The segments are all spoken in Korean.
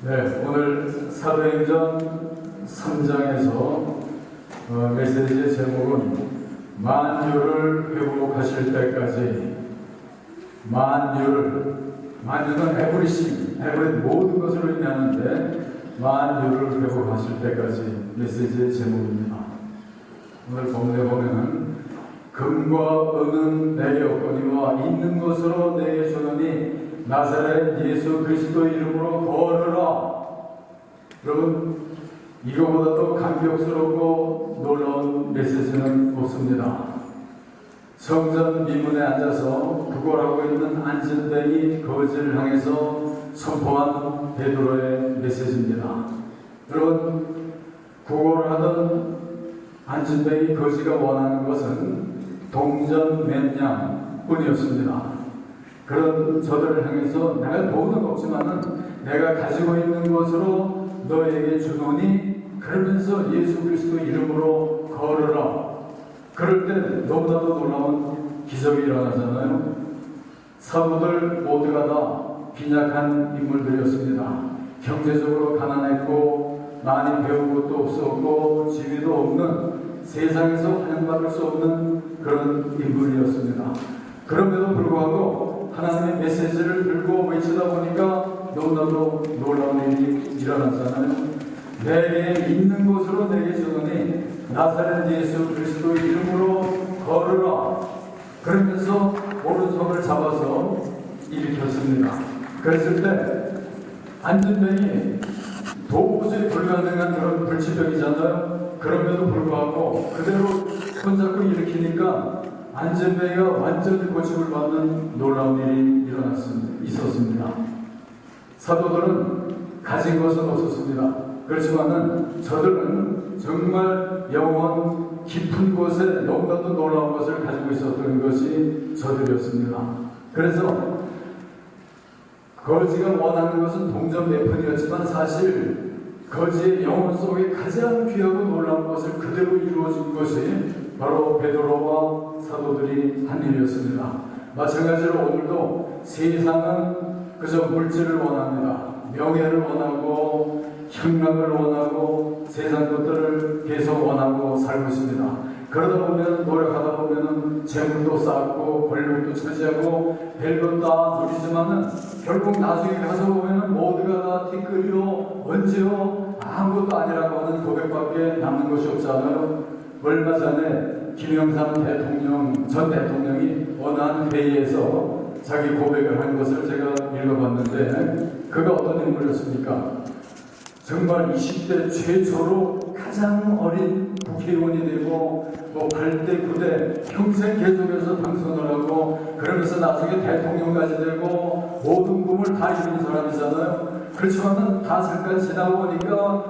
네, 오늘 사도행전 3장에서 메시지의 제목은 만유를 회복하실 때까지. 만유는 에브리싱, 모든 것을 의미하는데 만유를 회복하실 때까지 메시지의 제목입니다. 오늘 본문에 보면은 금과 은은 내게 없거니와 있는 것으로 내게 주노니 나사렛 예수 그리스도 이름으로 걸으라. 여러분, 이거보다 더 감격스럽고 놀라운 메시지는 없습니다. 성전 미문에 앉아서 구걸하고 있는 안진뱅이 거지를 향해서 선포한 베드로의 메시지입니다. 여러분, 구걸하던 안진뱅이 거지가 원하는 것은 동전 몇 냥뿐이었습니다. 그런 저들을 향해서 내가 돈은 없지만은 내가 가지고 있는 것으로 너에게 주노니, 그러면서 예수 그리스도 이름으로 걸으라. 그럴 때 너무나도 놀라운 기적이 일어나잖아요. 사도들 모두가 다 빈약한 인물들이었습니다. 경제적으로 가난했고 많이 배운 것도 없었고 지위도 없는, 세상에서 환영받을 수 없는 그런 인물이었습니다. 그럼에도 불구하고 하나님의 메시지를 들고 외치다 보니까 너무나도 놀라운 일이 일어났잖아요. 내게 있는 곳으로 내게 주노니 나사렛 예수 그리스도 이름으로 걸으라. 그러면서 오른손을 잡아서 일으켰습니다. 그랬을 때 안진뱅이 도저히 불가능한 그런 불치병이잖아요. 그럼에도 불구하고 그대로 손잡고 일으키니까 안진뱅이가 완전히 고침을 받는 놀라운 일이 있었습니다. 사도들은 가진 것은 없었습니다. 그렇지만은 저들은 정말 영원 깊은 곳에 너무나도 놀라운 것을 가지고 있었던 것이 저들이었습니다. 그래서 거지가 원하는 것은 동전 몇 푼이었지만 사실 거지의 영혼 속에 가장 귀하고 놀라운 것을 그대로 이루어진 것이 바로 베드로와 사도들이 한 일이었습니다. 마찬가지로 오늘도 세상은 그저 물질을 원합니다. 명예를 원하고 향락을 원하고 세상 것들을 계속 원하고 살고 있습니다. 그러다 보면 노력하다 보면은 재물도 쌓고 권력도 차지하고 별것 다 누리지만은 결국 나중에 가서 보면은 모두가 다 티끌이요 언제요 아무것도 아니라고 하는 고백밖에 남는 것이 없잖아요. 얼마 전에 김영삼 전 대통령이 어느 한 회의에서 자기 고백을 한 것을 제가 읽어봤는데, 그가 어떤 인물이었습니까? 정말 20대 최초로 가장 어린 국회의원이 되고 8대 9대 평생 계속해서 당선을 하고 그러면서 나중에 대통령까지 되고 모든 꿈을 다 이룬 사람이잖아요. 그렇지만은 다 잠깐 지나고 보니까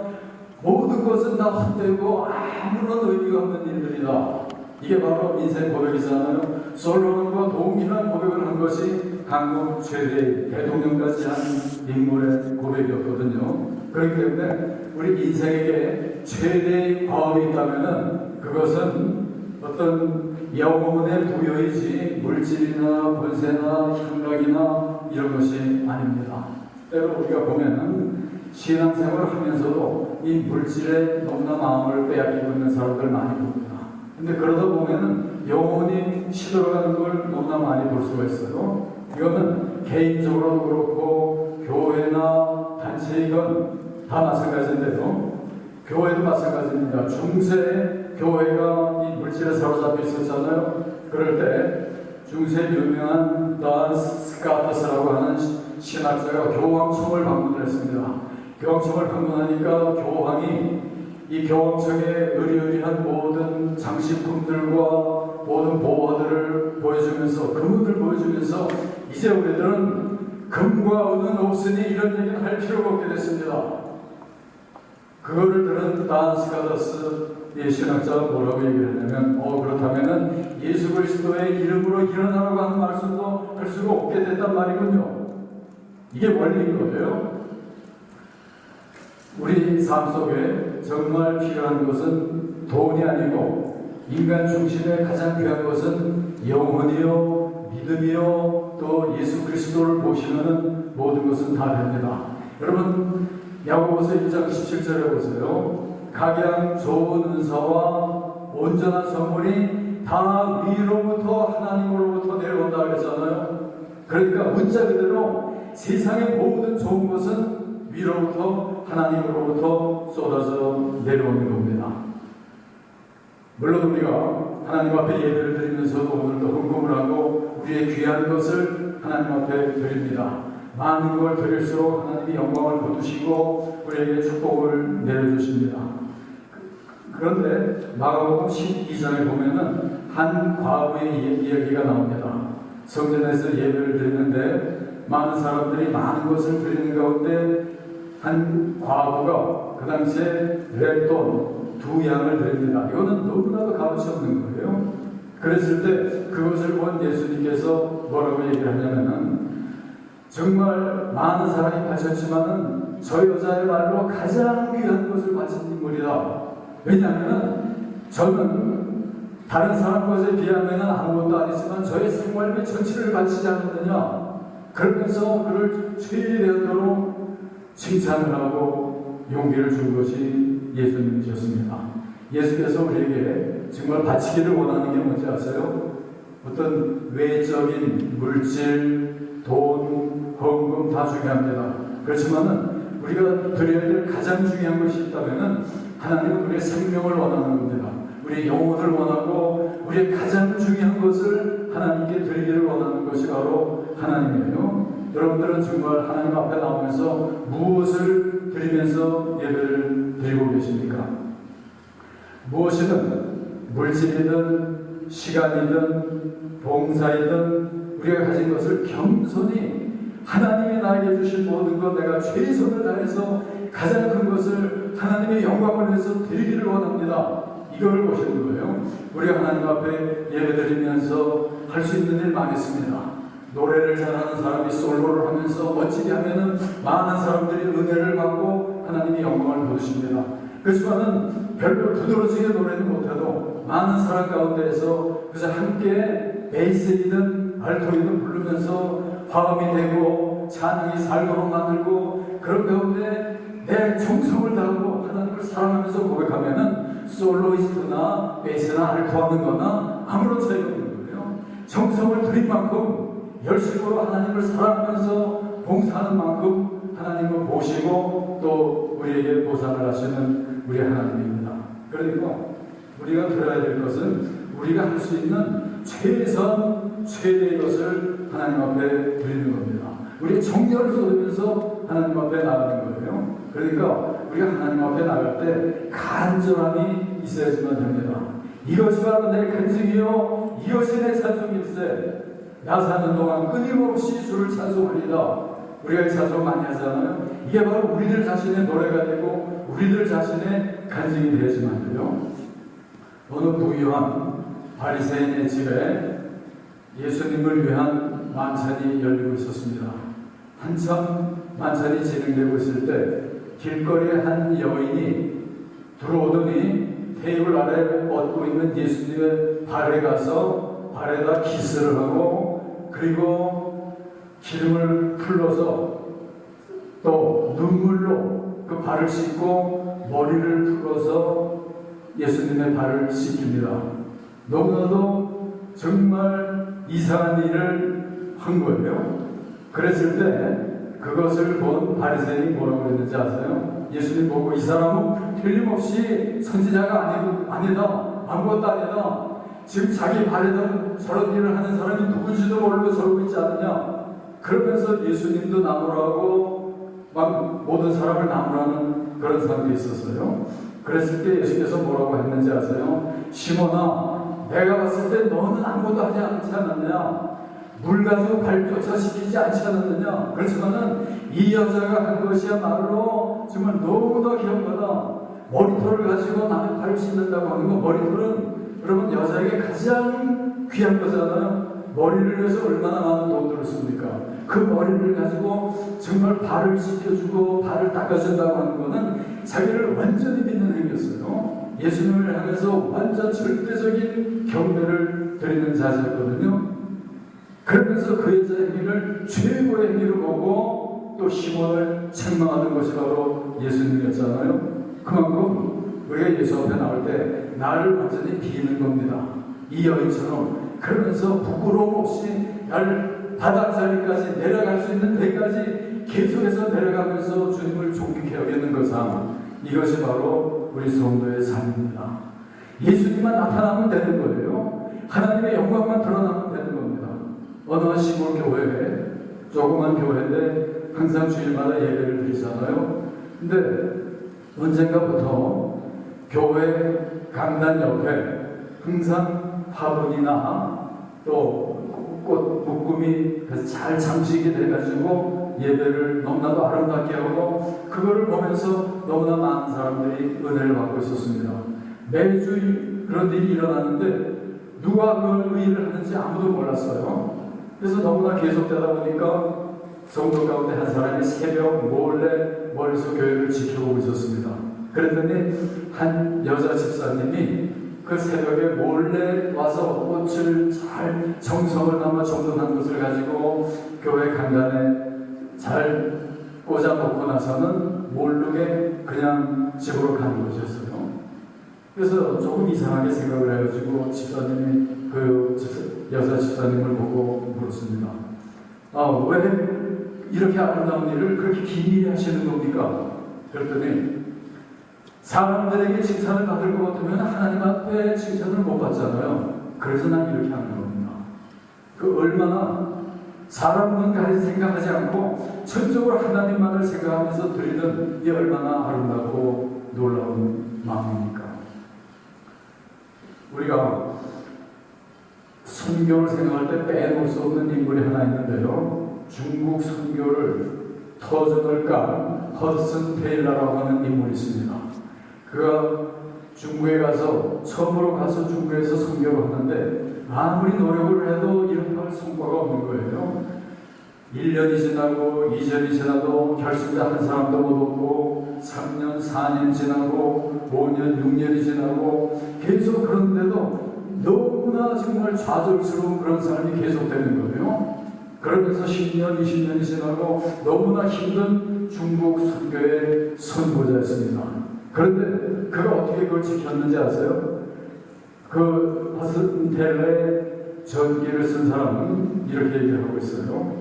모든 것은 다 헛되고 아무런 의미가 없는 일들이다. 이게 바로 인생 고백이잖아요. 솔로몬과 동일한 고백을 한 것이 한국 최대 대통령까지 한 인물의 고백이었거든요. 그렇기 때문에 우리 인생에게 최대의 과업이 있다면은 그것은 어떤 영혼의 부여이지 물질이나 권세나 향락이나 이런 것이 아닙니다. 때로 우리가 보면은 신앙생활을 하면서도 이 물질에 너무나 마음을 빼앗기고 있는 사람들 많이 봅니다. 근데 그러다 보면은 영혼이 시들어가는 걸 너무나 많이 볼 수가 있어요. 이거는 개인적으로도 그렇고 교회나 단체이건 다 마찬가지인데요. 교회도 마찬가지입니다. 중세 교회가 이 물질에 사로잡혀 있었잖아요. 그럴 때 중세 유명한 단 스카터스라고 하는 신학자가 교황청을 방문을 했습니다. 교황청을 방문하니까 교황이 이 교황청의 의리의리한 모든 장식품들과 모든 보화들을 보여주면서, 금은을 보여주면서 이제 우리들은 금과 은은 없으니 이런 얘기는 할 필요가 없게 됐습니다. 그거를 들은 단 스카더스의 신학자가 뭐라고 얘기를 했냐면 그렇다면은 예수 그리스도의 이름으로 일어나라고 하는 말씀도 할 수가 없게 됐단 말이군요. 이게 원리인 거예요. 우리 삶 속에 정말 필요한 것은 돈이 아니고 인간 중심의 가장 귀한 것은 영혼이요 믿음이요 또 예수 그리스도를 보시면 모든 것은 다 됩니다. 여러분 야고보서 1장 17절에 보세요. 각양 좋은 은사와 온전한 선물이 다 위로부터 하나님으로부터 내려온다 그랬잖아요. 그러니까 문자 그대로 세상의 모든 좋은 것은 위로부터 하나님으로부터 쏟아져 내려오는 겁니다. 물론 우리가 하나님 앞에 예배를 드리면서도 오늘도 헌금을 하고 우리의 귀한 것을 하나님 앞에 드립니다. 많은 걸 드릴수록 하나님이 영광을 거두시고 우리에게 축복을 내려주십니다. 그런데 마가복음 12장에 보면은 한 과부의 이야기가 나옵니다. 성전에서 예배를 드리는데 많은 사람들이 많은 것을 드리는 가운데 한 과부가 그 당시에 랩돈 2양을 드립니다. 이거는 너무나도 값이 없는 거예요. 그랬을 때 그것을 본 예수님께서 뭐라고 얘기를 하냐면은 정말 많은 사람이 바쳤지만은 저 여자의 말로 가장 귀한 것을 바친 인물이다. 왜냐하면 저는 다른 사람 것에 비하면 아무것도 아니지만 저의 생활비 전체를 바치지 않았느냐. 그러면서 그를 최대한도로 칭찬을 하고 용기를 준 것이 예수님이셨습니다. 예수께서 우리에게 정말 바치기를 원하는 게 뭔지 아세요? 어떤 외적인 물질, 돈, 헌금 다 중요합니다. 그렇지만은 우리가 드려야 될 가장 중요한 것이 있다면은 하나님은 우리의 생명을 원하는 겁니다. 우리의 영혼을 원하고 우리의 가장 중요한 것을 하나님께 드리기를 원하는 것이 바로 하나님이에요. 여러분들은 정말 하나님 앞에 나오면서 무엇을 드리면서 예배를 드리고 계십니까? 무엇이든 물질이든 시간이든 봉사이든 우리가 가진 것을 겸손히 하나님이 나에게 주신 모든 것 내가 최선을 다해서 가장 큰 것을 하나님의 영광을 위해서 드리기를 원합니다. 이걸 보시는 거예요. 우리가 하나님 앞에 예배드리면서 할 수 있는 일 많이 있습니다. 노래를 잘하는 사람이 솔로를 하면서 멋지게 하면은 많은 사람들이 은혜를 받고 하나님이 영광을 받으십니다. 그렇지만은 별로 두드러지게 노래는 못해도 많은 사람 가운데에서 그저 함께 베이스이든 알토이든 부르면서 화음이 되고 찬양이 살도록 만들고 그런 가운데 내 정성을 다하고 하나님을 사랑하면서 고백하면은 솔로이스트나 베이스나 알토 하는 거나 아무런 차이가 없는 거예요. 정성을 들인 만큼 열심으로 하나님을 사랑하면서 봉사하는 만큼 하나님을 보시고 또 우리에게 보상을 하시는 우리 하나님입니다. 그러니까 우리가 들어야 될 것은 우리가 할 수 있는 최선 최대의 것을 하나님 앞에 드리는 겁니다. 우리의 정열을 쏟으면서 하나님 앞에 나가는 거예요. 그러니까 우리가 하나님 앞에 나갈 때 간절함이 있어야지만 됩니다. 이것이 바로 내 간증이요 이것이 내 찬송일세. 나 사는 동안 끊임없이 주를 찬송하리다. 우리가 이 찬송 많이 하잖아요. 이게 바로 우리들 자신의 노래가 되고 우리들 자신의 간증이 되지만요. 어느 부유한 바리새인의 집에 예수님을 위한 만찬이 열리고 있었습니다. 한참 만찬이 진행되고 있을 때 길거리에 한 여인이 들어오더니 테이블 아래 얹고 있는 예수님의 발에 가서 발에다 키스를 하고 그리고 기름을 풀러서 또 눈물로 그 발을 씻고 머리를 풀어서 예수님의 발을 씻깁니다. 너무나도 정말 이상한 일을 한 거예요. 그랬을 때 그것을 본 바리새인이 뭐라고 했는지 아세요? 예수님 보고 이 사람은 틀림없이 선지자가 아니다. 아무것도 아니다. 지금 자기 발에다 저런 일을 하는 사람이 누군지도 모르고 저러고 있지 않느냐. 그러면서 예수님도 나무라고 막 모든 사람을 나무라는 그런 상태에 있었어요. 그랬을 때 예수께서 뭐라고 했는지 아세요? 시몬아, 내가 봤을 때 너는 아무것도 하지 않았냐? 물 가지고 발교차 시키지 않지 않았느냐? 그렇지만은 이 여자가 한 것이야말로 정말 너무나 귀한 거다. 머리털을 가지고 남의 발을 씻는다고 하는 거, 머리털은 여러분 여자에게 가장 귀한 거잖아요. 머리를 위해서 얼마나 많은 돈들을 씁니까? 그 머리를 가지고 정말 발을 씻겨주고 발을 닦아준다고 하는 거는 자기를 완전히 믿는 행위였어요. 예수님을 향해서 완전 절대적인 경배를 드리는 자세였거든요. 그러면서 그 여자의 행위를 최고의 행위로 보고 또 시몬을 책망하는 것이 바로 예수님이었잖아요. 그만큼 우리가 예수 앞에 나올 때 나를 완전히 비는 겁니다. 이 여인처럼. 그러면서 부끄러움 없이 나를 바닥자리까지 내려갈 수 있는 데까지 계속해서 내려가면서 주님을 존귀케 여기는 것은 이것이 바로 우리 성도의 삶입니다. 예수님만 나타나면 되는 거예요. 하나님의 영광만 드러나면 되는 겁니다. 어느 한 시골 교회에, 조그만 교회인데 항상 주일마다 예배를 드리잖아요. 근데 언젠가부터 교회 강단 옆에 항상 화분이나 또 꽃 묶음이 잘 장식이 돼가지고 예배를 너무나도 아름답게 하고 그거를 보면서 너무나 많은 사람들이 은혜를 받고 있었습니다. 매주 그런 일이 일어났는데 누가 그걸 의의를 하는지 아무도 몰랐어요. 그래서 너무나 계속되다 보니까 성도 가운데 한 사람이 새벽 몰래 멀리서 교회를 지켜보고 있었습니다. 그랬더니 한 여자 집사님이 그 새벽에 몰래 와서 꽃을 잘 정성을 담아 정돈한 것을 가지고 교회 강단에 잘 꽂아놓고 나서는 모르게 그냥 집으로 가는 것이었어요. 그래서 조금 이상하게 생각을 해가지고 집사님이 그 여자 집사님을 보고 물었습니다. 왜 이렇게 아름다운 일을 그렇게 긴밀히 하시는 겁니까? 그랬더니 사람들에게 칭찬을 받을 것 같으면 하나님 앞에 칭찬을 못 받잖아요. 그래서 난 이렇게 하는 겁니다. 그 얼마나 사람 눈까지 생각하지 않고 전적으로 하나님만을 생각하면서 드리는 이 얼마나 아름답고 놀라운 마음입니까? 우리가 선교를 생각할 때 빼놓을 수 없는 인물이 하나 있는데요. 중국 선교를 터전을까 허드슨 테일러라고 하는 인물이 있습니다. 그가 중국에 가서 처음으로 가서 중국에서 선교를 하는데 아무리 노력을 해도 이런 성과가 없는 거예요. 1년이 지나고 2년이 지나도 결승자 한 사람도 못 얻고 3년, 4년 지나고 5년, 6년이 지나고 계속 그런데도 너무나 정말 좌절스러운 그런 삶이 계속되는 거예요. 그러면서 10년, 20년이 지나고 너무나 힘든 중국 선교의 선구자였습니다. 그런데 그가 어떻게 그걸 지켰는지 아세요? 그 허슨 텔러의 전기를 쓴 사람은 이렇게 얘기를 하고 있어요.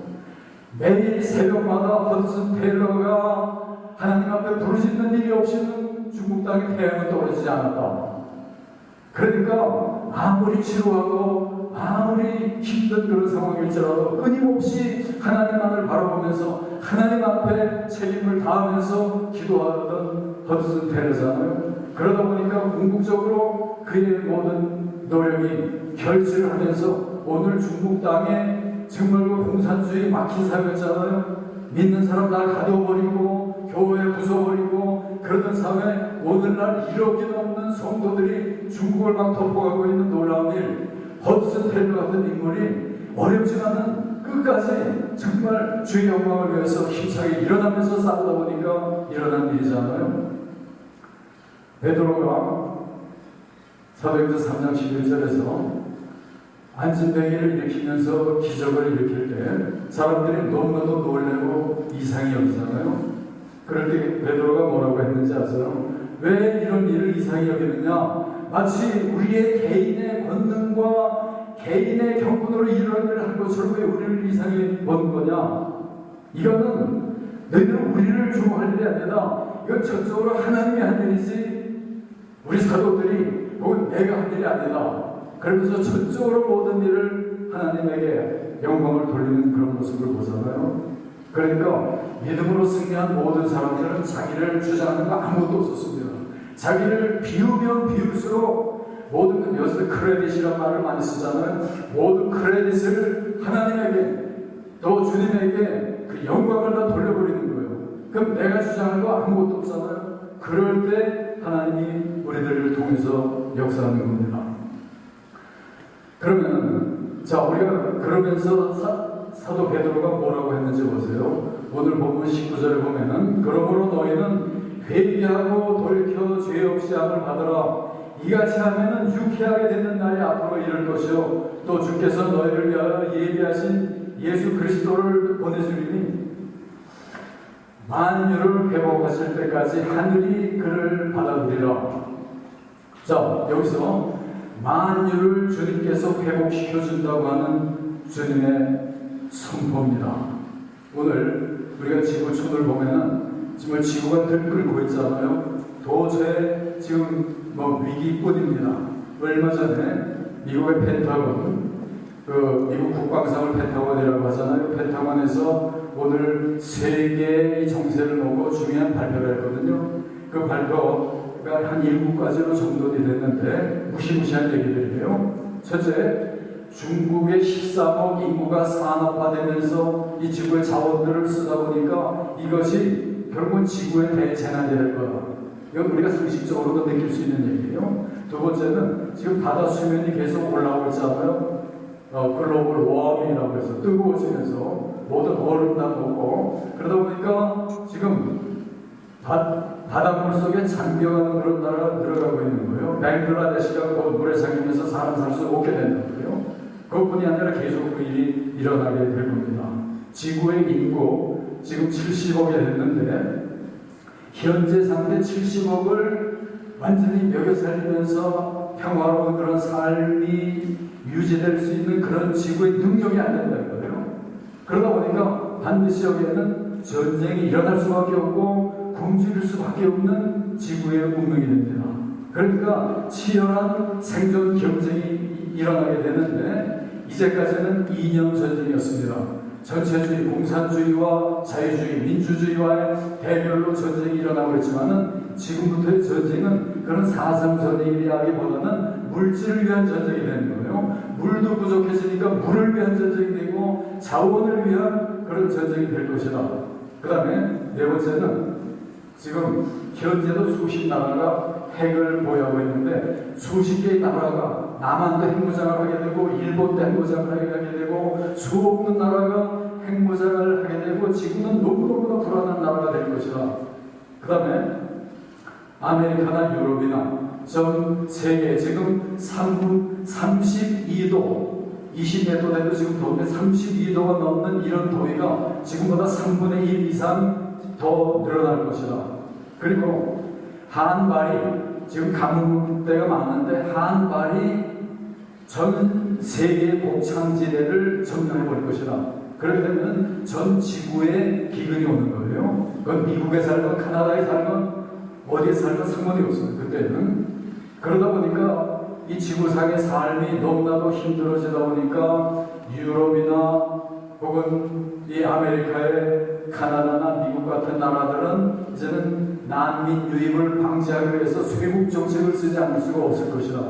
매일 새벽마다 허슨 텔러가 하나님 앞에 부르짖는 일이 없이는 중국 땅에 태양은 떨어지지 않았다. 그러니까 아무리 지루하고 아무리 힘든 그런 상황일지라도 끊임없이 하나님만을 바라보면서 하나님 앞에 책임을 다하면서 기도하던 허드슨 텔러잖아요. 그러다 보니까 궁극적으로 그의 모든 노력이 결실을 하면서 오늘 중국 땅에 정말 그 공산주의 막힌 사회였잖아요. 믿는 사람 다 가둬버리고 교회 부숴버리고 그러던 사회에 오늘날 1억이 넘는 성도들이 중국을 막 덮어가고 있는 놀라운 일, 허드슨 텔러 같은 인물이 어렵지만은 끝까지 정말 주의 영광을 위해서 힘차게 일어나면서 싸우다 보니까 일어난 일이잖아요. 베드로가 사도행전 3장 11절에서 안진뱅이를 일으키면서 기적을 일으킬 때 사람들이 너무나도 놀라고 이상히 여기잖아요. 그럴 때 베드로가 뭐라고 했는지 아세요? 왜 이런 일을 이상히 여기느냐? 마치 우리의 개인의 권능과 개인의 경륜으로 이런 일을 한 것처럼 왜 우리를 이상히 보는 거냐? 이거는 너희들은 우리를 주목할 일이 아니라 이건 전적으로 하나님이 한 일이지 우리 사도들이 혹은 내가 한 일이 아니다. 그러면서 전적으로 모든 일을 하나님에게 영광을 돌리는 그런 모습을 보잖아요. 그러니까 믿음으로 승리한 모든 사람들은 자기를 주장하는 거 아무것도 없었습니다. 자기를 비우면 비울수록 모든 건 여기서 크레딧이라는 말을 많이 쓰잖아요. 모든 크레딧을 하나님에게 또 주님에게 그 영광을 다 돌려버리는 거예요. 그럼 내가 주장하는 거 아무것도 없잖아요. 그럴 때 하나님이 우리들을 통해서 역사하는 겁니다. 그러면 자 우리가 그러면서 사도 베드로가 뭐라고 했는지 보세요. 오늘 본문 19절에 보면은 그러므로 너희는 회개하고 돌이켜 죄 없이 함을 받으라. 이같이 하면은 유쾌하게 되는 날이 앞으로 이를 것이요 또 주께서 너희를 위하여 예비하신 예수 그리스도를 보내주리니 만유를 회복하실 때까지 하늘이 그를 받아들이라. 자, 여기서 만유를 주님께서 회복시켜 준다고 하는 주님의 선포입니다. 오늘 우리가 지구촌을 보면은 정말 지구가 들끓고 있잖아요. 도저히 지금 위기뿐입니다. 얼마 전에 미국의 펜타곤, 미국 국방상을 펜타곤이라고 하잖아요. 펜타곤에서 오늘 세계의 정세를 놓고 중요한 발표를 했거든요. 그 발표가 한 7가지로 정돈이 됐는데 무시무시한 얘기들이에요. 첫째, 중국의 13억 인구가 산업화되면서 이 지구의 자원들을 쓰다 보니까 이것이 결국은 지구의 대재난이 될 거다. 이건 우리가 상식적으로도 느낄 수 있는 얘기예요. 두 번째는 지금 바다 수면이 계속 올라오고 있잖아요. 글로벌 워밍이라고 해서 뜨거워지면서 모든 얼음 다 녹고 그러다 보니까 지금 바닷물 속에 잠겨가는 그런 나라가 늘어가고 있는 거예요. 뱅글라데시가 곧 물에 잠기면서 사람 살 수 없게 된다고요. 그것뿐이 아니라 계속 그 일이 일어나게 될 겁니다. 지구의 인구 지금 70억이 됐는데 현재 상태 70억을 완전히 먹여 살리면서 평화로운 그런 삶이 유지될 수 있는 그런 지구의 능력이 안 된다는 거예요. 그러다 보니까 반드시 여기에는 전쟁이 일어날 수밖에 없고 굶주릴 수밖에 없는 지구의 운명이 됩니다. 그러니까 치열한 생존 경쟁이 일어나게 되는데 이제까지는 이념 전쟁이었습니다. 전체주의, 공산주의와 자유주의, 민주주의와의 대결로 전쟁이 일어나고 있지만은 지금부터의 전쟁은 그런 사상 전쟁이라기보다는 물질을 위한 전쟁이 되는 거예요. 물도 부족해지니까 물을 위한 전쟁이 되고 자원을 위한 그런 전쟁이 될 것이다. 그 다음에 네 번째는 지금 현재도 수십 나라가 핵을 보유하고 있는데 수십 개의 나라가 남한도 핵무장을 하게 되고 일본도 핵무장을 하게 되고 수없는 나라가 핵무장을 하게 되고 지구는 너무너무나 불안한 나라가 될 것이다. 그 다음에 아메리카나 유럽이나 전 세계 지금 32도 20몇 도 돼도 지금 더운데 32도가 넘는 이런 더위가 지금보다 3분의 1 이상 더 늘어날 것이다. 그리고 한발이 지금 가뭄대가 많은데 한발이 전 세계 곡창지대를 점령해 버릴 것이다. 그렇게 되면 전 지구에 기근이 오는 거예요. 그건 미국에 살건 카나다에 살건 어디에 살건 상관이 없어요. 그때는. 그러다 보니까 이 지구상의 삶이 너무나도 힘들어지다 보니까 유럽이나 혹은 이 아메리카의 카나다나 미국 같은 나라들은 이제는 난민 유입을 방지하기 위해서 쇄국 정책을 쓰지 않을 수가 없을 것이다.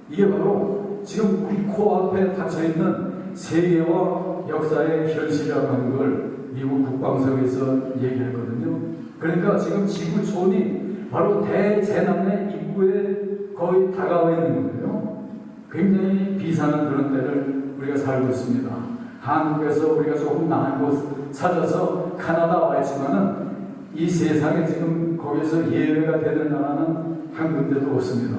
이게 바로 지금 우리 코앞에 닥쳐있는 세계와 역사의 현실이라고 하는 걸 미국 국방성에서 얘기했거든요. 그러니까 지금 지구촌이 바로 대재난의 입구에 거의 다가와 있는 거예요. 굉장히 비상한 그런 때를 우리가 살고 있습니다. 한국에서 우리가 조금 나은 곳 찾아서 카나다 와 있지만은 이 세상에 지금 거기서 예외가 되는 나라는 한 군데도 없습니다.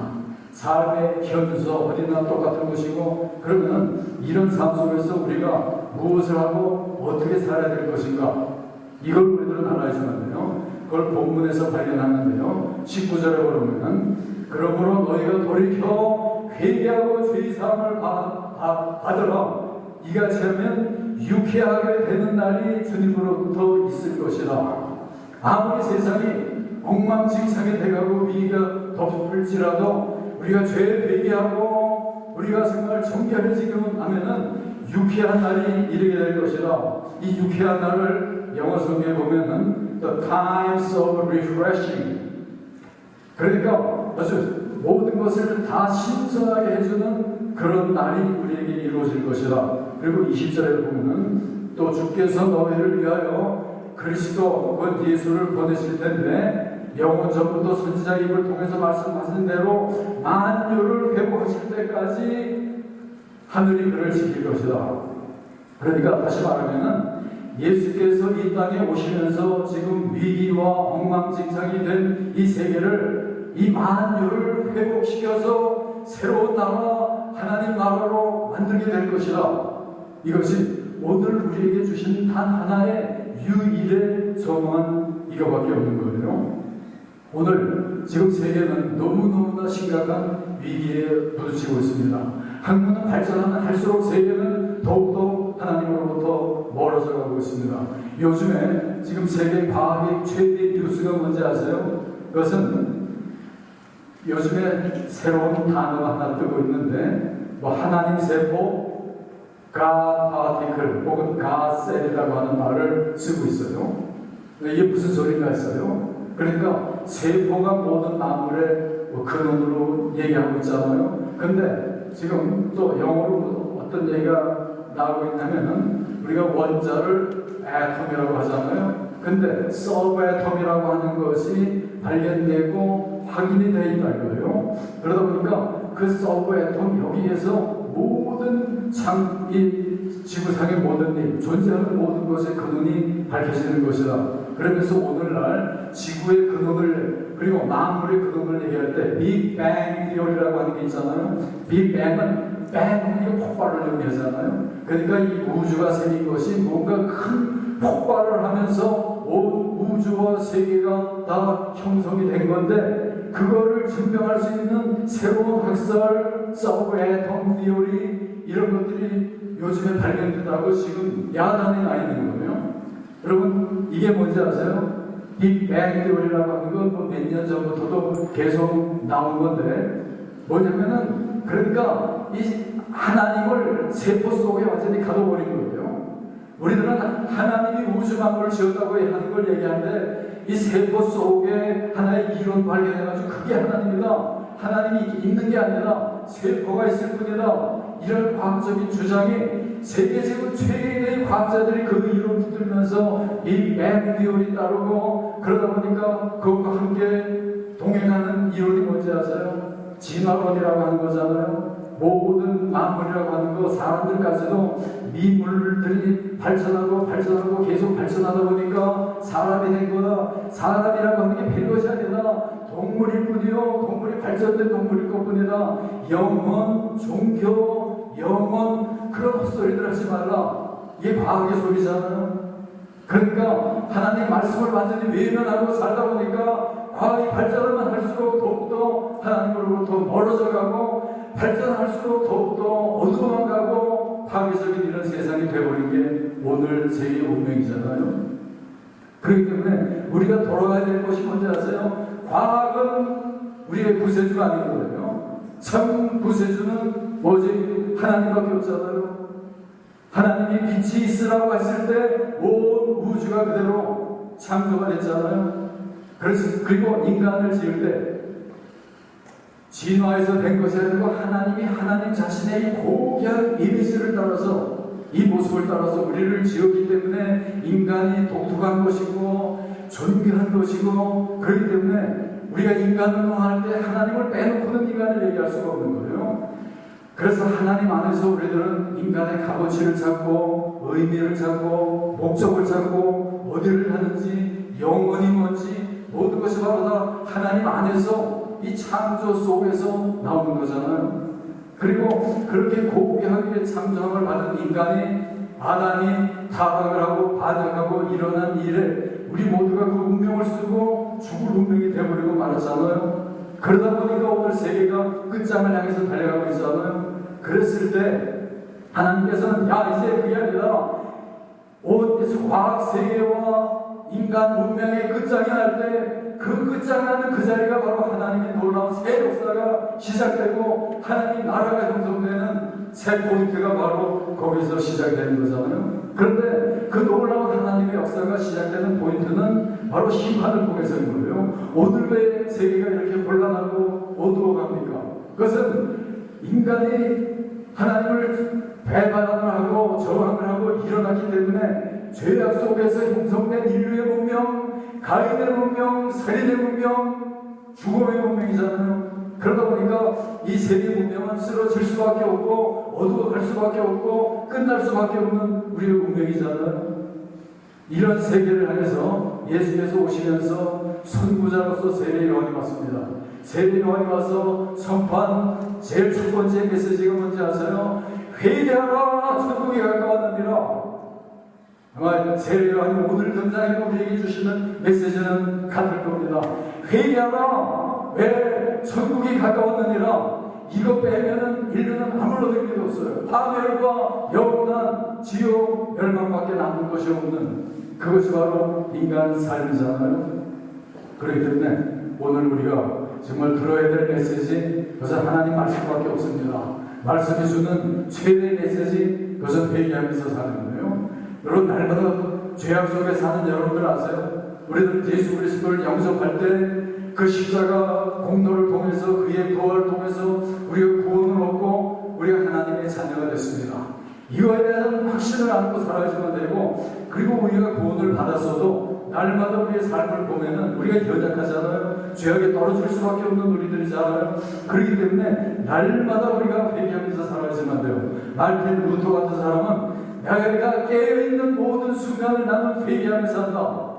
삶의 현서 어디나 똑같은 것이고 그러면 이런 삶 속에서 우리가 무엇을 하고 어떻게 살아야 될 것인가 이걸 우리들은 알아야지만 돼요. 그걸 본문에서 발견하는데요. 19절에 보면 그러므로 너희가 돌이켜 회개하고 죄사함을 받으라. 이같이 하면 유쾌하게 되는 날이 주님으로부터 있을 것이다. 아무리 세상이 엉망진창이 돼가고 위기가 덮을지라도 우리가 죄에 회개하고 우리가 정말 정결해지기만 하면은 유쾌한 날이 이르게 될 것이다. 이 유쾌한 날을 영어 성경에 보면은 the times of refreshing. 그러니까 아주 모든 것을 다 신선하게 해주는 그런 날이 우리에게 이루어질 것이다. 그리고 20절에 보면은 또 주께서 너희를 위하여 그리스도 곧 예수를 보내실 텐데 영원 전부터 선지자 입을 통해서 말씀하신 대로 만유를 회복하실 때까지 하늘이 그를 지킬 것이다. 그러니까 다시 말하면은 예수께서 이 땅에 오시면서 지금 위기와 엉망진창이 된 이 세계를 이 만유를 회복시켜서 새로운 나라 하나님 나라로 만들게 될 것이다. 이것이 오늘 우리에게 주신 단 하나의 유일의 소망한 이거밖에 없는 거예요. 오늘 지금 세계는 너무너무나 심각한 위기에 부딪히고 있습니다. 학문은 발전하면 할수록 세계는 더욱더 하나님으로부터 멀어져 가고 있습니다. 요즘에 지금 세계 과학의 최대 뉴스가 뭔지 아세요? 그것은 요즘에 새로운 단어가 하나 뜨고 있는데 뭐 하나님 세포, God particle 혹은 God cell이라고 하는 말을 쓰고 있어요. 이게 무슨 소리인가 했어요? 그러니까 세포가 모든 만물의 근원으로 얘기하고 있잖아요. 근데 지금 또 영어로 어떤 얘기가 나오고 있냐면은 우리가 원자를 애톰이라고 하잖아요. 근데 서브애톰이라고 하는 것이 발견되고 확인이 되어 있다 이거예요. 그러다 보니까 그 서브애톰 여기에서 모든 이 지구상의 모든 일, 존재하는 모든 것의 근원이 밝혀지는 것이다. 그러면서 오늘날 지구의 근원을 그리고 만물의 근원을 얘기할 때 빅뱅 티어리라고 하는 게 있잖아요. 빅뱅은 뱅이 폭발을 의미하잖아요. 그러니까 이 우주가 생긴 것이 뭔가 큰 폭발을 하면서 온 우주와 세계가 다 형성이 된 건데 그거를 증명할 수 있는 새로운 학설, 서브애톰 티어리 이런 것들이 요즘에 발견된다고 지금 야단이 나 있는 거예요. 여러분 이게 뭔지 아세요? 빅뱅 티어리라고 하는 건 몇 년 전부터도 계속 나온 건데 뭐냐면은 그러니까 이 하나님을 세포 속에 완전히 가둬버린 거예요. 우리들은 하나님이 우주 만물을 지었다고 하는 걸 얘기하는데 이 세포 속에 하나의 이론 발견해가지고 그게 하나님이다. 하나님이 있는 게 아니라 세포가 있을 뿐이다. 이런 과학적인 주장이 세계적으로 최대의 과학자들이 그 이론 붙들면서 이 빅뱅 티어리 따르고 그러다 보니까 그것과 함께 동행하는 이론이 뭔지 아세요? 진화론이라고 하는 거잖아요. 모든 만물이라고 하는 거 사람들까지도 미물들이 발전하고 계속 발전하다 보니까 사람이 된 거다. 사람이라고 하는 게 별것이 아니라 동물일 뿐이요. 동물이 발전된 동물일 것뿐이다. 영원, 종교, 영원 그런 헛소리들 하지 말라. 이게 과학의 소리잖아요. 그러니까 하나님 말씀을 완전히 외면하고 살다 보니까 과학이 발전하면 할수록 더욱더 하나님으로부터 멀어져 가고 발전할수록 더욱더 어두워만 가고 파괴적인 이런 세상이 되어버린 게 오늘 세계 운명이잖아요. 그렇기 때문에 우리가 돌아가야 될 것이 뭔지 아세요? 과학은 우리의 구세주가 아닌 거예요. 참 구세주는 뭐지? 하나님밖에 없잖아요. 하나님이 빛이 있으라고 했을 때 온 우주가 그대로 창조가 됐잖아요. 그리고 인간을 지을 때 진화해서 된 것이 아니고 하나님이 하나님 자신의 이 고귀한 이미지를 따라서 이 모습을 따라서 우리를 지었기 때문에 인간이 독특한 것이고 존귀한 것이고 그렇기 때문에 우리가 인간을 할 때 하나님을 빼놓고는 인간을 얘기할 수가 없는 거예요. 그래서 하나님 안에서 우리들은 인간의 값어치를 찾고 의미를 찾고 목적을 찾고 어디를 하는지 영원히 뭔지 모든 것이 바로 다 하나님 안에서 이 창조 속에서 나오는 거잖아요. 그리고 그렇게 고귀하게 창조함을 받은 인간이 아담이 타락을 하고 반역하고 일어난 일에 우리 모두가 그 운명을 쓰고 죽을 운명이 되어버리고 말았잖아요. 그러다 보니까 오늘 세계가 끝장을 향해서 달려가고 있잖아요. 그랬을 때 하나님께서는 야 이제 그게 아니라 온 과학 세계와 인간 문명의 끝장이 날 때 그 끝장 나는 그 자리가 바로 하나님의 놀라운 새 역사가 시작되고 하나님 나라가 형성되는 새 포인트가 바로 거기서 시작되는 거잖아요. 그런데 그 놀라운 하나님의 역사가 시작되는 포인트는 바로 심판을 통해서인 거예요. 오늘 왜 세계가 이렇게 혼란하고 어두워갑니까? 그것은 인간이 하나님을 배반을 하고 저항을 하고 일어났기 때문에 죄악 속에서 형성된 인류의 문명, 가인의 문명, 살인의 문명, 죽음의 문명이잖아요. 그러다 보니까 이 세계 문명은 쓰러질 수밖에 없고 어두워갈 수밖에 없고 끝날 수밖에 없는 우리의 운명이잖아요. 이런 세계를 향해서 예수께서 오시면서 선구자로서 세례 요한이 왔습니다. 세례 요한이 와서 선포한 제일 첫 번째 메시지가 뭔지 아세요? 회개하라, 천국이 가까웠느니라. 아마 세례가 아닌 오늘 등장에 우리에게 주시는 메시지는 같을 겁니다. 회개하라. 왜? 천국이 가까웠느니라. 이거 빼면은 인류는 아무런 의미도 없어요. 파멸과 영원한 지옥 멸망밖에 남는 것이 없는 그것이 바로 인간 삶이잖아요. 그렇기 때문에 오늘 우리가 정말 들어야 될 메시지 그것은 하나님 말씀밖에 없습니다. 말씀이 주는 최대 메시지 그것은 회개하면서 사는 거예요. 여러분 날마다 죄악 속에 사는 여러분들 아세요? 우리들 예수 그리스도를 영접할 때 그 십자가 공로를 통해서 그의 부활을 통해서 우리가 구원을 얻고 우리가 하나님의 자녀가 됐습니다. 이거에 대한 확신을 안고 살아야지만 되고, 그리고 우리가 구원을 받았어도 날마다 우리의 삶을 보면은 우리가 연약하잖아요. 죄악에 떨어질 수밖에 없는 우리들이잖아요. 그렇기 때문에 날마다 우리가 회개하면서 살아야지만 돼요. 말틴 루터 같은 사람은 내가 깨어있는 모든 순간을 나는 회개하면서 산다.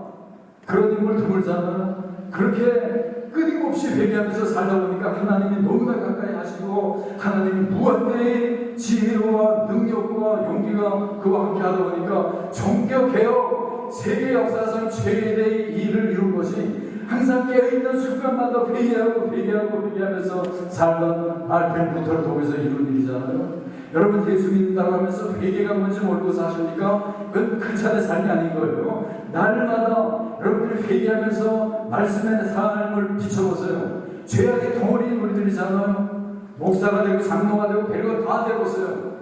그런 인물 드물잖아요. 그렇게 끊임없이 회개하면서 살다 보니까 하나님이 너무나 가까이 하시고 하나님이 무한대의 지혜와 능력과 용기가 그와 함께 하다 보니까 종교개혁 세계 역사상 최대의 일을 이룬 것이 항상 깨어있는 순간마다 회개하면서 살던 말틴 루터를 통해서 이룬 일이잖아요. 여러분 예수 믿는다고 하면서 회개가 뭔지 모르고 사십니까? 그건 크리스찬의 삶이 아닌 거예요. 날마다 여러분들이 회개하면서 말씀의 삶을 비춰보세요. 죄악의 덩어리인 우리들이잖아요. 목사가 되고 장로가 되고 별거 다 되고서요.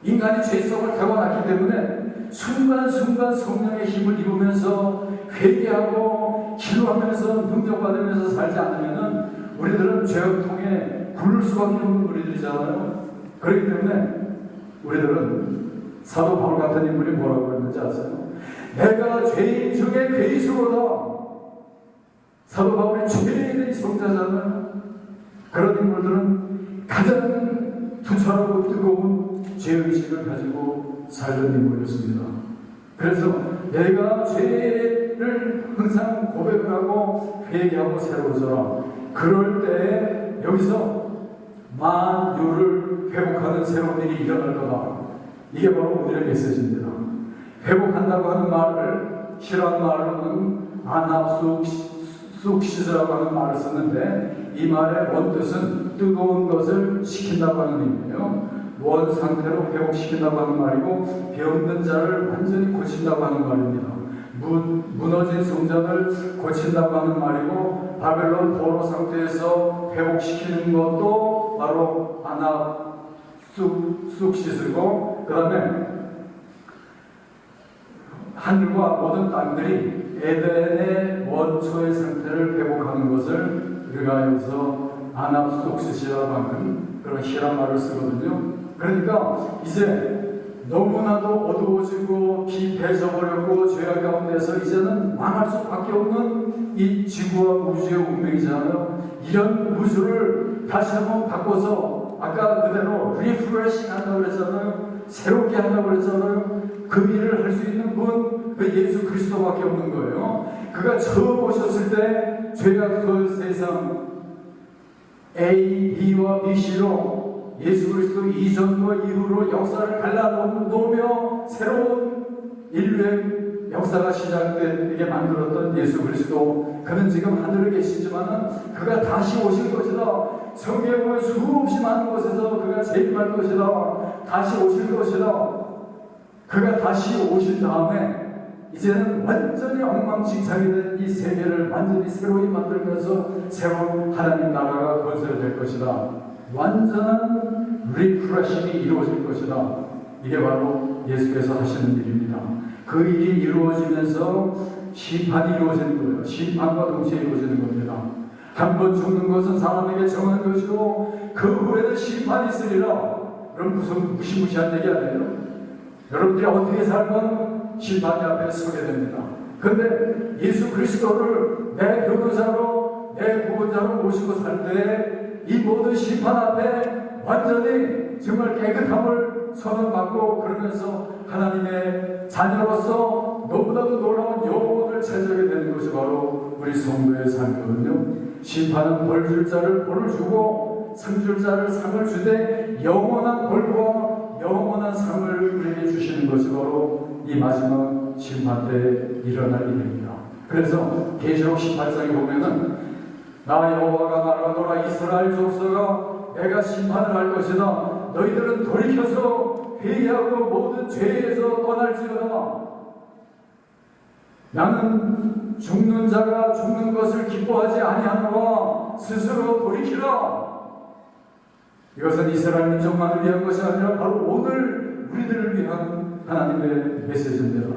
인간이 죄성을 타고났기 때문에 순간순간 성령의 힘을 입으면서 회개하고 기도하면서 능력받으면서 살지 않으면은 우리들은 죄악통에 굴릴 수밖에 없는 우리들이잖아요. 그렇기 때문에 우리들은 사도 바울 같은 인물이 뭐라고 했는지 아세요? 내가 죄인 중에 괴수로다. 사도 바울이 최대의 성자잖아요. 그런 인물들은 가장 투철하고 뜨거운 죄의식을 가지고 살던 인물이었습니다. 그래서 내가 죄를 항상 고백을 하고 회개하고 새로워져라. 그럴 때 여기서 만유를 회복하는 새로운 일이 일어날 거다. 이게 바로 오늘의 메시지입니다. 회복한다고 하는 말을 실한 말로는 아납숙시즈라고 하는 말을 썼는데 이 말의 원뜻은 뜨거운 것을 식힌다고 하는 의미예요. 원 상태로 회복시킨다고 하는 말이고 병든 자를 완전히 고친다고 하는 말입니다. 무너진 성전을 고친다고 하는 말이고 바벨론 포로 상태에서 회복시키는 것도 바로 아납숙시즈고, 그 다음에 하늘과 모든 땅들이 에덴의 원초의 상태를 회복하는 것을 우리가 여기서 아납숙시즈라고 하는 그런 히람 말을 쓰거든요. 그러니까 이제 너무나도 어두워지고 비패져버렸고 죄악 가운데서 이제는 망할 수밖에 없는 이 지구와 우주의 운명이잖아요. 이런 우주를 다시 한번 바꿔서 아까 그대로 리프레싱 한다고 그랬잖아요. 새롭게 한다고 그랬잖아요. 그 일을 할 수 있는 분, 그 예수 그리스도밖에 없는 거예요. 그가 처음 오셨을 때 죄악 그 세상 A, B와 BC로 예수 그리스도 이전과 이후로 역사를 갈라놓으며 새로운 인류의 역사가 시작되게 만들었던 예수 그리스도, 그는 지금 하늘에 계시지만 그가 다시 오실 것이다. 성경에 보면 수없이 많은 곳에서 그가 재림할 것이다. 다시 오실 것이다. 그가 다시 오신 다음에 이제는 완전히 엉망진창이 된 이 세계를 완전히 새로이 만들면서 새로운 하나님 나라가 건설될 것이다. 완전한 리프레싱이 이루어질 것이다. 이게 바로 예수께서 하시는 일입니다. 그 일이 이루어지면서 심판이 이루어지는 거예요. 심판과 동시에 이루어지는 겁니다. 한 번 죽는 것은 사람에게 정한 것이고 그 후에는 심판이 있으리라. 그럼 무슨 무시무시한 얘기 아니에요? 여러분들이 어떻게 살건 심판이 앞에 서게 됩니다. 그런데 예수 그리스도를 내 변호사로 내 구원자로 모시고 살 때 이 모든 심판 앞에 완전히 정말 깨끗함을 선언받고 그러면서 하나님의 자녀로서 너무나도 놀라운 영혼을 찾아게 되는 것이 바로 우리 성도의 삶이거든요. 심판은 벌 줄 자를 벌을 주고 상 줄 자를 상을 주되 영원한 벌과 영원한 상을 우리에게 주시는 것이 바로 이 마지막 심판 때 일어날 일입니다. 그래서 계시록 18장에 보면은 나 여호와가 말하노라 이스라엘 족속아 내가 심판을 할 것이다. 너희들은 돌이켜서 회개하고 모든 죄에서 떠날지어다. 나는 죽는 자가 죽는 것을 기뻐하지 아니하노라. 스스로 돌이키라. 이것은 이스라엘 민족만을 위한 것이 아니라 바로 오늘 우리들을 위한 하나님의 메시지입니다.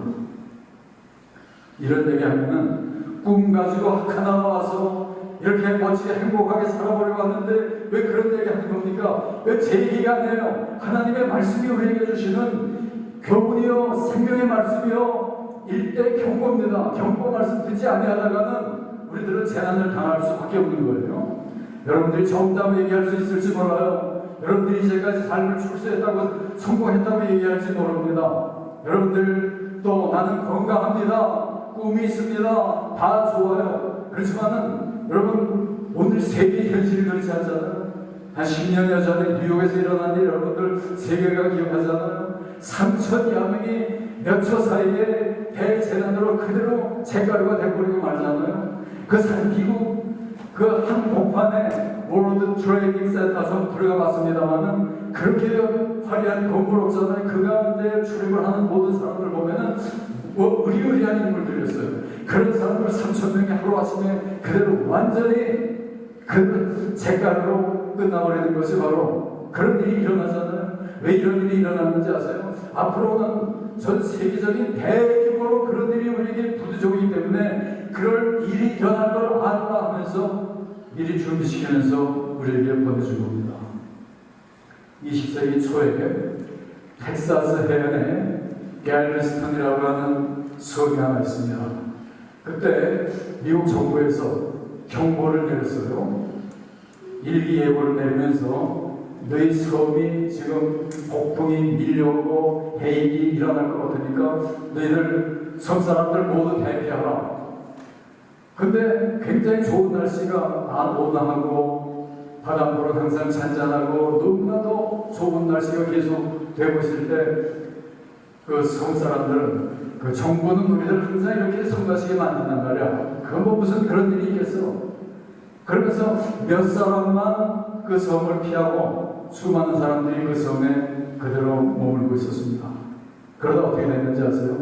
이런 얘기하면은 꿈 가지고 하나 와서 이렇게 멋지게 행복하게 살아보려고 하는데 왜 그런 얘기 하는 겁니까? 왜 제 얘기가 아니에요? 하나님의 말씀이 우리에게 주시는 교훈이요 생명의 말씀이요 일대 경고입니다. 경고 말씀 듣지 아니하다가는 우리들은 재난을 당할 수밖에 없는 거예요. 여러분들이 정답을 얘기할 수 있을지 몰라요. 여러분들이 이제까지 삶을 출세했다고 성공했다고 얘기할지 모릅니다. 여러분들 또 나는 건강합니다. 꿈이 있습니다. 다 좋아요. 그렇지만은 여러분 오늘 세계 현실이 그렇지 않잖아요. 한 10년여 전에 뉴욕에서 일어난 일 여러분들 세계가 기억하잖아요. 3,000여 명이 몇 초 사이에 대재난으로 그대로 재가루가 돼버리고 말잖아요. 그 미국 그 한 공판에 월드 트레이딩 센터 좀 들어가 봤습니다만은 그렇게 화려한 건물 없잖아요. 그 가운데 출입을 하는 모든 사람들 보면은 의리의리한 인물들이었어요. 그런 사람들 3,000명이 하루아침에 그대로 완전히 그 재가루로 끝나버리는 것이 바로 그런 일이 일어나잖아요. 왜 이런 일이 일어났는지 아세요? 앞으로는 전 세계적인 대규모로 그런 일이 우리에게 부딪히기 때문에 그럴 일이 일어날 걸 알라 하면서 미리 준비시키면서 우리에게 보내준 겁니다. 20세기 초에 텍사스 해안에 갤리스턴이라고 하는 섬이 하나 있습니다. 그때 미국 정부에서 경보를 내렸어요. 일기예보를 내리면서 너희 섬이 지금 폭풍이 밀려오고 해일이 일어날 것 같으니까 너희들 섬 사람들 모두 대피하라. 근데 굉장히 좋은 날씨가 온화하고 바닷물은 항상 잔잔하고 너무나도 좋은 날씨가 계속 되고 있을 때 그 섬 사람들은 그 정부는 우리들 항상 이렇게 성가시게 만든단 말이야. 그건 뭐 무슨 그런 일이 있겠어. 그러면서 몇 사람만 그 섬을 피하고 수많은 사람들이 그 섬에 그대로 머물고 있었습니다. 그러다 어떻게 됐는지 아세요?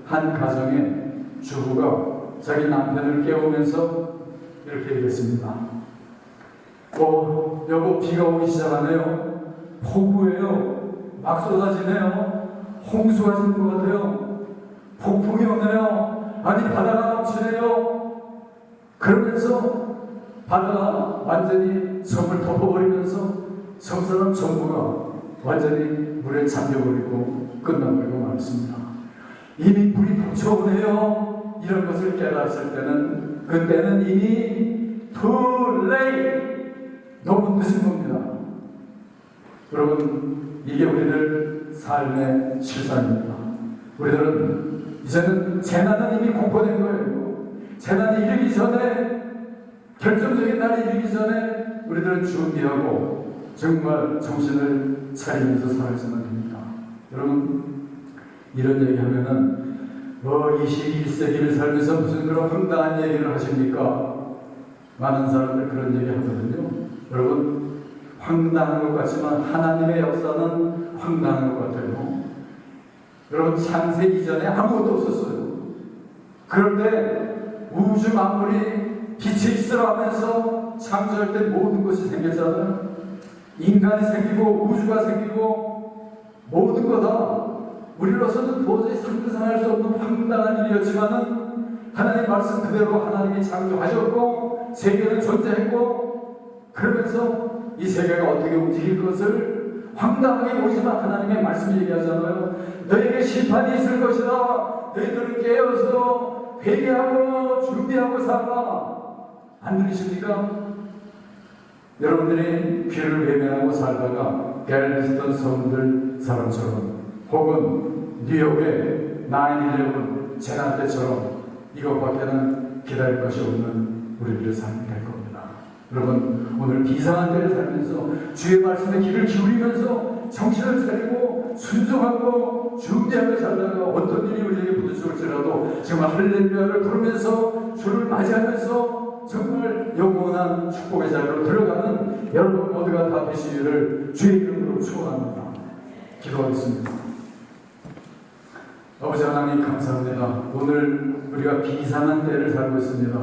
한 가정의 주부가 자기 남편을 깨우면서 이렇게 얘기했습니다. 여보 비가 오기 시작하네요. 폭우예요. 막 쏟아지네요. 홍수가 지는 것 같아요. 폭풍이 오네요. 아니 바다가 넘치네요. 그러면서 바다가 완전히 섬을 덮어버리면서 섬사람 전부가 완전히 물에 잠겨버리고 끝나버리고 말았습니다. 이미 물이 덮쳐오네요. 이런 것을 깨달았을 때는 그때는 이미 too late, 너무 늦은 겁니다. 여러분 이게 우리들 삶의 실상입니다. 우리들은 이제는 재난은 이미 공포된 거예요. 재난이 이르기 전에 결정적인 날이 이르기 전에 우리들은 준비하고 정말 정신을 차리면서 살아야만 됩니다. 여러분 이런 얘기하면은 21세기를 살면서 무슨 그런 황당한 얘기를 하십니까? 많은 사람들 그런 얘기 하거든요. 여러분 황당한 것 같지만 하나님의 역사는 황당한 것 같아요. 여러분 창세기 전에 아무것도 없었어요. 그런데 우주 만물이 빛이 있으라 하면서 창조할 때 모든 것이 생겼잖아요. 인간이 생기고 우주가 생기고 모든 거다 우리로서는 도저히 상상할 수 없는 황당한 일이었지만은 하나님 말씀 그대로 하나님이 창조하셨고 세계는 존재했고 그러면서 이 세계가 어떻게 움직일 것을 황당하게 보이지만 하나님의 말씀이 얘기하잖아요. 너에게 심판이 있을 것이다. 너희들은 깨어서 회개하고 준비하고 살아. 안 들리십니까? 여러분들이 귀를 외면하고 살다가 갤리스턴 섬들 사람처럼 혹은 뉴욕의 9/11 재난 때처럼 이것밖에는 기다릴 것이 없는 우리들의 삶이 될 겁니다. 여러분 오늘 비상한 때를 살면서 주의 말씀에 귀를 기울이면서 정신을 차리고 순종하고 중대하게 살다가 어떤 일이 우리에게 부딪힐지라도 정말 할렐루야를 부르면서 주를 맞이하면서 정말 영원한 축복의 자리로 들어가는 여러분 모두가 다 되시기를 주의 이름으로 축원합니다. 기도하겠습니다. 아버지 하나님 감사합니다. 오늘 우리가 비상한 때를 살고 있습니다.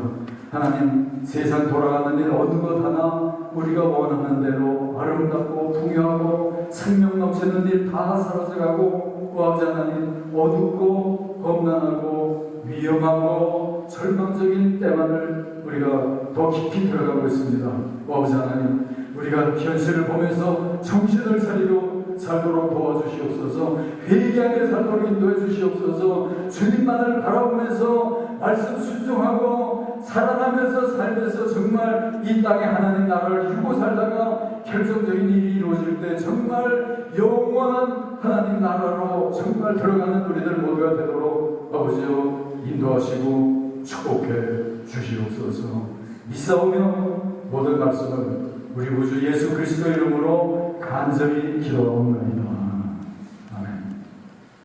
하나님, 세상 돌아가는 일 어느 것 하나 우리가 원하는 대로 아름답고 풍요하고 생명 넘치는 일 다 사라져가고, 아버지 하나님, 어둡고 험난하고 위험하고 절망적인 때만을 우리가 더 깊이 들어가고 있습니다. 아버지 하나님, 우리가 현실을 보면서 정신을 차리고 살도록 도와주시옵소서. 회개하게 살도록 인도해 주시옵소서. 주님만을 바라보면서 말씀 순종하고 살아가면서 살면서 정말 이 땅에 하나님 나라를 이루고 살다가 결정적인 일이 이루어질 때 정말 영원한 하나님 나라로 정말 들어가는 우리들 모두가 되도록 아버지여 인도하시고 축복해 주시옵소서. 믿사오며 모든 말씀을 우리 구주 예수 그리스도 이름으로 간절히 기도하옵나이다.